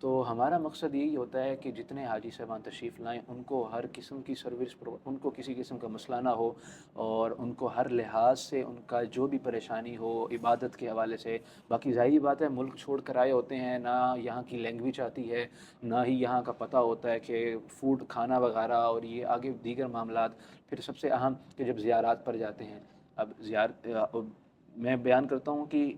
تو ہمارا مقصد یہی ہوتا ہے کہ جتنے حاجی صاحبان تشریف لائیں ان کو ہر قسم کی سروس ان کو کسی قسم کا مسئلہ نہ ہو، اور ان کو ہر لحاظ سے ان کا جو بھی پریشانی ہو عبادت کے حوالے سے. باقی ظاہری بات ہے ملک چھوڑ کر آئے ہوتے ہیں، نہ یہاں کی لینگویج آتی ہے، نہ ہی یہاں کا پتہ ہوتا ہے کہ فوڈ کھانا وغیرہ اور یہ آگے دیگر معاملات. پھر سب سے اہم کہ جب زیارات پر جاتے ہیں، اب میں بیان کرتا ہوں کہ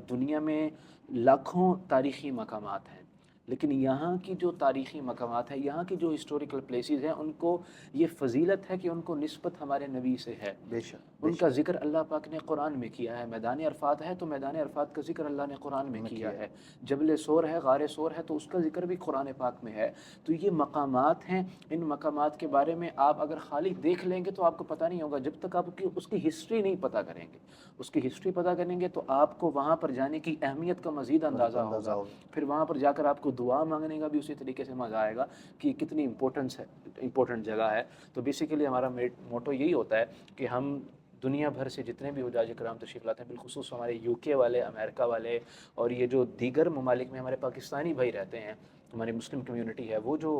دنیا میں لاکھوں تاریخی مقامات ہیں، لیکن یہاں کی جو تاریخی مقامات ہیں، یہاں کی جو ہسٹوریکل پلیسز ہیں، ان کو یہ فضیلت ہے کہ ان کو نسبت ہمارے نبی سے ہے. بے شک ان کا ذکر اللہ پاک نے قرآن میں کیا ہے. میدان عرفات ہے تو میدان عرفات کا ذکر اللہ نے قرآن میں کیا ہے. جبل سور ہے، غار سور ہے، تو اس کا ذکر بھی قرآن پاک میں ہے. تو یہ مقامات ہیں، ان مقامات کے بارے میں آپ اگر خالی دیکھ لیں گے تو آپ کو پتہ نہیں ہوگا جب تک آپ اس کی ہسٹری نہیں پتہ کریں گے. اس کی ہسٹری پتہ کریں گے تو آپ کو وہاں پر جانے کی اہمیت کا مزید اندازہ ہوگا. پھر وہاں پر جا کر آپ کو دعا مانگنے کا بھی اسی طریقے سے مزہ آئے گا کہ یہ کتنی امپورٹنٹ جگہ ہے. تو بیسیکلی ہمارا موٹو یہی ہوتا ہے کہ ہم دنیا بھر سے جتنے بھی حجاج کرام تشریف لاتے ہیں، بالخصوص ہمارے یو کے والے، امریکہ والے، اور یہ جو دیگر ممالک میں ہمارے پاکستانی بھائی رہتے ہیں، ہماری مسلم کمیونٹی ہے، وہ جو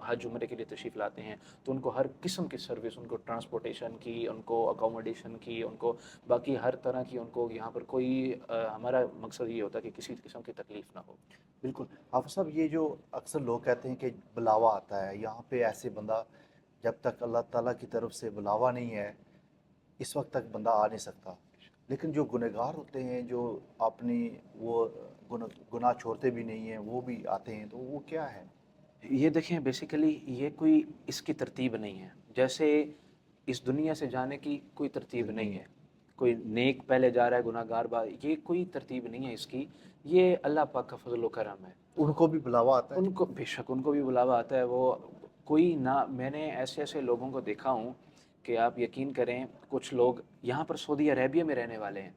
حج عمرے کے لیے تشریف لاتے ہیں، تو ان کو ہر قسم کی سروس، ان کو ٹرانسپورٹیشن کی، ان کو اکوموڈیشن کی، ان کو باقی ہر طرح کی، ان کو یہاں پر کوئی ہمارا مقصد یہ ہوتا ہے کہ کسی قسم کی تکلیف نہ ہو. بالکل. حافظ صاحب، یہ جو اکثر لوگ کہتے ہیں کہ بلاوا آتا ہے یہاں پہ، ایسے بندہ جب تک اللہ تعالیٰ کی طرف سے بلاوا نہیں ہے اس وقت تک بندہ آ نہیں سکتا. لیکن جو گنہگار ہوتے ہیں، جو اپنی وہ گناہ چھوڑتے بھی نہیں ہیں، وہ بھی آتے ہیں، تو وہ کیا ہے؟ یہ دیکھیں بیسیکلی یہ کوئی اس کی ترتیب نہیں ہے. جیسے اس دنیا سے جانے کی کوئی ترتیب نہیں ہے، کوئی نیک پہلے جا رہا ہے گناہ گار بعد، یہ کوئی ترتیب نہیں ہے اس کی. یہ اللہ پاک کا فضل و کرم ہے. ان کو بھی بلاوا آتا ہے؟ ان کو بے شک ان کو بھی بلاوا آتا ہے. وہ کوئی نہ، میں نے ایسے لوگوں کو دیکھا ہوں کہ آپ یقین کریں، کچھ لوگ یہاں پر سعودی عربیہ میں رہنے والے ہیں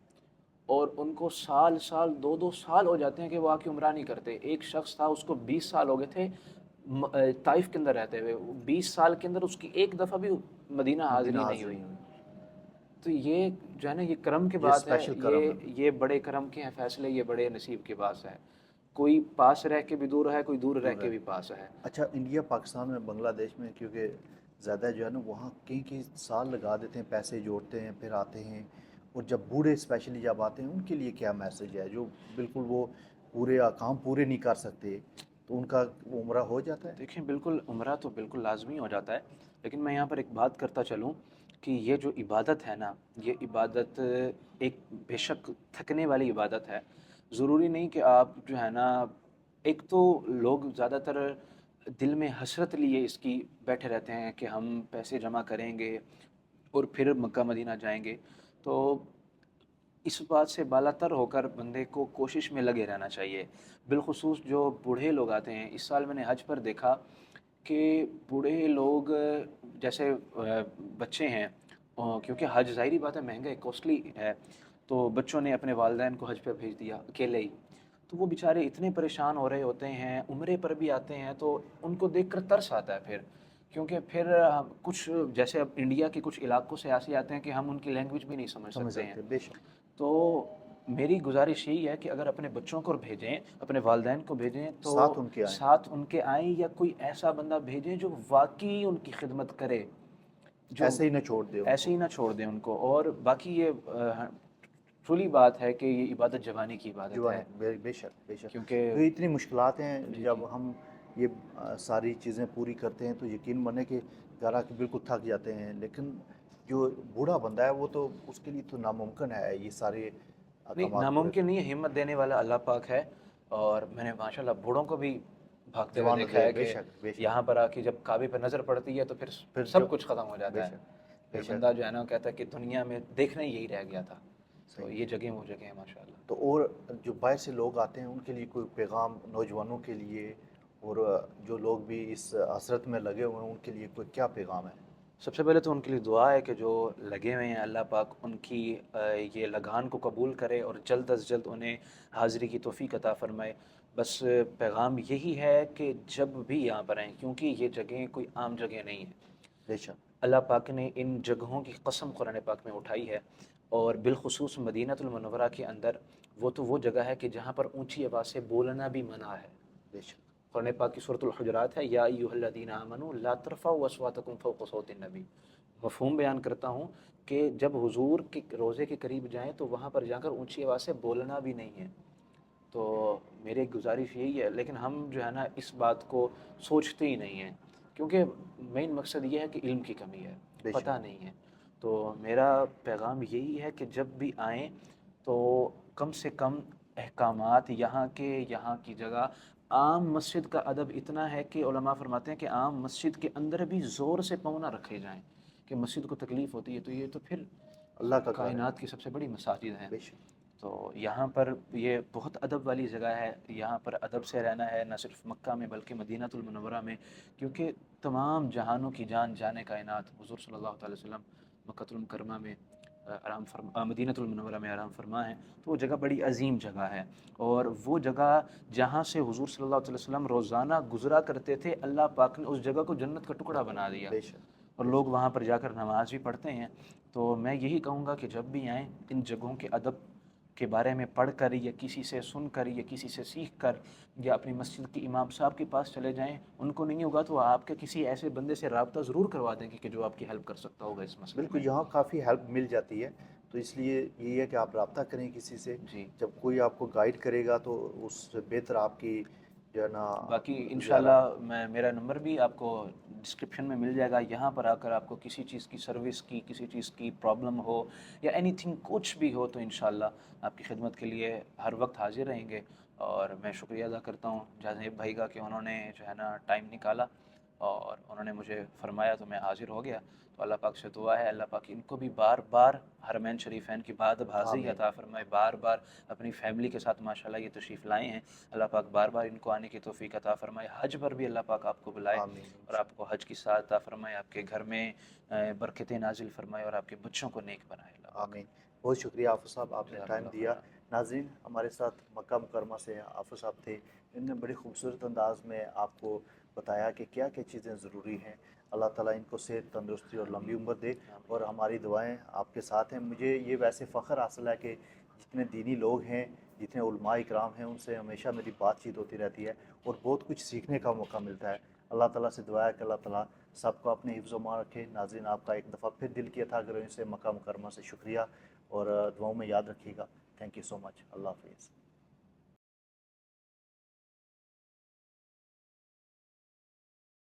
اور ان کو سال 2 سال ہو جاتے ہیں کہ وہ آ کے عمرہ نہیں کرتے. ایک شخص تھا، اس کو 20 سال ہو گئے تھے طائف کے اندر رہتے ہوئے، 20 سال کے اندر اس کی ایک دفعہ بھی مدینہ حاضری نہیں ہوئی. تو یہ جو ہے نا، یہ کرم کی بات ہے. یہ بڑے کرم کے ہیں فیصلے، یہ بڑے نصیب کے پاس ہے. کوئی پاس رہ کے بھی دور ہے، کوئی دور رہ کے بھی پاس ہے. اچھا، انڈیا، پاکستان میں، بنگلہ دیش میں کیونکہ زیادہ جو ہے نا، وہاں کئی سال لگا دیتے ہیں، پیسے جوڑتے ہیں، پھر آتے ہیں. اور جب بوڑھے اسپیشلی جب آتے ہیں، ان کے لیے کیا میسج ہے؟ جو بالکل وہ پورے کام پورے نہیں کر سکتے، تو ان کا عمرہ ہو جاتا ہے؟ دیکھیں، بالکل عمرہ تو بالکل لازمی ہو جاتا ہے. لیکن میں یہاں پر ایک بات کرتا چلوں کہ یہ جو عبادت ہے نا، یہ عبادت ایک بے شک تھکنے والی عبادت ہے. ضروری نہیں کہ آپ جو ہے نا، ایک تو لوگ زیادہ تر دل میں حسرت لیے اس کی بیٹھے رہتے ہیں کہ ہم پیسے جمع کریں گے اور پھر مکہ مدینہ جائیں گے. تو اس بات سے بالاتر ہو کر بندے کو کوشش میں لگے رہنا چاہیے. بالخصوص جو بوڑھے لوگ آتے ہیں، اس سال میں نے حج پر دیکھا کہ بوڑھے لوگ جیسے بچے ہیں، کیونکہ حج ظاہری بات ہے مہنگا ہے، کوسٹلی ہے، تو بچوں نے اپنے والدین کو حج پہ بھیج دیا اکیلے ہی. تو وہ بیچارے اتنے پریشان ہو رہے ہوتے ہیں، عمرے پر بھی آتے ہیں، تو ان کو دیکھ کر ترس آتا ہے پھر. کیونکہ پھر کچھ جیسے اب انڈیا کے کچھ علاقوں سے ایسے آتے ہیں کہ ہم ان کی لینگویج بھی نہیں سمجھ سکتے ہیں. بے شک. تو میری گزارش یہی ہے کہ اگر اپنے بچوں کو بھیجیں، اپنے والدین کو بھیجیں، تو ساتھ ان کے آئیں، یا کوئی ایسا بندہ بھیجیں جو واقعی ان کی خدمت کرے، جو ایسے ہی نہ چھوڑ دیں ان کو. اور باقی یہ ٹرولی بات ہے کہ یہ عبادت جوانی کی عبادت ہے. بے شک. کیونکہ تو اتنی مشکلات ہیں، جب ہم یہ ساری چیزیں پوری کرتے ہیں تو یقین مانے کہ گھر آ کے بالکل تھک جاتے ہیں. لیکن جو بوڑھا بندہ ہے، وہ تو اس کے لیے تو ناممکن ہے یہ سارے نہیں، ناممکن نہیں ہے. ہمت دینے والا اللہ پاک ہے. اور میں نے ماشاءاللہ بوڑھوں کو بھی بھاگتے ہوئے دیکھا ہے کہ یہاں پر آ کے جب کعبے پر نظر پڑتی ہے تو پھر سب کچھ ختم ہو جاتا ہے. پھر بندہ جو ہے نا کہتا ہے کہ دنیا میں دیکھنا یہی رہ گیا تھا. تو یہ جگہ وہ جگہ ہے ماشاءاللہ. تو اور جو باہر سے لوگ آتے ہیں، ان کے لیے کوئی پیغام نوجوانوں کے لیے، اور جو لوگ بھی اس حسرت میں لگے ہوئے ہیں، ان کے لیے کوئی کیا پیغام ہے؟ سب سے پہلے تو ان کے لیے دعا ہے کہ جو لگے ہوئے ہیں، اللہ پاک ان کی یہ لگان کو قبول کرے اور جلد از جلد انہیں حاضری کی توفیق عطا فرمائے. بس پیغام یہی ہے کہ جب بھی یہاں پر آئیں، کیونکہ یہ جگہیں کوئی عام جگہ نہیں ہیں. بے شک. اللہ پاک نے ان جگہوں کی قسم قرآن پاک میں اٹھائی ہے، اور بالخصوص مدینہ المنورہ کے اندر وہ جگہ ہے کہ جہاں پر اونچی آواز سے بولنا بھی منع ہے. بے شک. قرآن پاک کی سورۃ الحجرات ہے، یا ایھا آمنوا لا ترفعوا اصواتکم فوق صوت النبی. مفہوم بیان کرتا ہوں کہ جب حضور کے روضے کے قریب جائیں تو وہاں پر جا کر اونچی آواز سے بولنا بھی نہیں ہے. تو میری ایک گزارش یہی ہے، لیکن ہم جو ہے نا اس بات کو سوچتے ہی نہیں ہیں، کیونکہ مین مقصد یہ ہے کہ علم کی کمی ہے، بے پتہ شک. نہیں ہے. تو میرا پیغام یہی ہے کہ جب بھی آئیں تو کم سے کم احکامات یہاں کی جگہ. عام مسجد کا ادب اتنا ہے کہ علماء فرماتے ہیں کہ عام مسجد کے اندر بھی زور سے پاؤں نہ رکھے جائیں، کہ مسجد کو تکلیف ہوتی ہے، تو یہ تو پھر اللہ کا گھر ہے. کائنات کی سب سے بڑی مساجد ہیں. بے شک. تو یہاں پر یہ بہت ادب والی جگہ ہے، یہاں پر ادب سے رہنا ہے، نہ صرف مکہ میں بلکہ مدینہ المنورہ میں، کیونکہ تمام جہانوں کی جان کائنات حضور صلی اللہ تعالی وسلم مکہ المکرمہ میں مدینہ المنورہ میں آرام فرما ہے. تو وہ جگہ بڑی عظیم جگہ ہے، اور وہ جگہ جہاں سے حضور صلی اللہ علیہ وسلم روزانہ گزرا کرتے تھے، اللہ پاک نے اس جگہ کو جنت کا ٹکڑا بنا دیا، بے شک. اور لوگ وہاں پر جا کر نماز بھی پڑھتے ہیں. تو میں یہی کہوں گا کہ جب بھی آئیں ان جگہوں کے ادب کے بارے میں پڑھ کر یا کسی سے سن کر یا کسی سے سیکھ کر، یا اپنی مسجد کے امام صاحب کے پاس چلے جائیں. ان کو نہیں ہوگا تو آپ کے کسی ایسے بندے سے رابطہ ضرور کروا دیں گے کہ جو آپ کی ہیلپ کر سکتا ہوگا اس مسئلے بالکل، میں. یہاں کافی ہیلپ مل جاتی ہے. تو اس لیے یہی ہے کہ آپ رابطہ کریں کسی سے. جی. جب کوئی آپ کو گائیڈ کرے گا تو اس سے بہتر آپ کی جو ہے نا باقی زیادہ. انشاءاللہ میرا نمبر بھی آپ کو ڈسکرپشن میں مل جائے گا. یہاں پر آ کر آپ کو کسی چیز کی سروس کی، کسی چیز کی پرابلم ہو یا اینی تھنگ کچھ بھی ہو، تو انشاءاللہ آپ کی خدمت کے لیے ہر وقت حاضر رہیں گے. اور میں شکریہ ادا کرتا ہوں جازیب بھائی کا کہ انہوں نے جو ہے نا ٹائم نکالا اور انہوں نے مجھے فرمایا تو میں حاضر ہو گیا. تو اللہ پاک سے دعا ہے اللہ پاک ان کو بھی بار بار حرمین شریفین کی بعد بازی آمین. عطا فرمائے، بار بار اپنی فیملی کے ساتھ ماشاءاللہ یہ تشریف لائے ہیں. اللہ پاک بار بار ان کو آنے کی توفیق عطا فرمائے. حج پر بھی اللہ پاک آپ کو بلائے آمین. اور آپ کو حج کی سعادت عطا فرمائے، آپ کے گھر میں برکتیں نازل فرمائے اور آپ کے بچوں کو نیک بنائے اللہ پاک. آمین. بہت شکریہ حافظ صاحب، آپ نے جزاک ٹائم اللہ دیا. خیرہ. ناظرین، ہمارے ساتھ مکہ مکرمہ سے حافظ صاحب تھے. ان نے بڑی خوبصورت انداز میں آپ کو بتایا کہ کیا کیا چیزیں ضروری ہیں. اللہ تعالیٰ ان کو صحت، تندرستی اور لمبی عمر دے، اور ہماری دعائیں آپ کے ساتھ ہیں. مجھے یہ ویسے فخر حاصل ہے کہ جتنے دینی لوگ ہیں، جتنے علماء اکرام ہیں، ان سے ہمیشہ میری بات چیت ہوتی رہتی ہے اور بہت کچھ سیکھنے کا موقع ملتا ہے. اللہ تعالیٰ سے دعا ہے کہ اللہ تعالیٰ سب کو اپنے حفظ و امان رکھے. ناظرین، آپ کا ایک دفعہ پھر دل کیا تھا اگر ان سے مکہ مکرمہ سے شکریہ، اور دعاؤں میں یاد رکھیے گا. تھینک یو سو مچ. اللہ حافظ.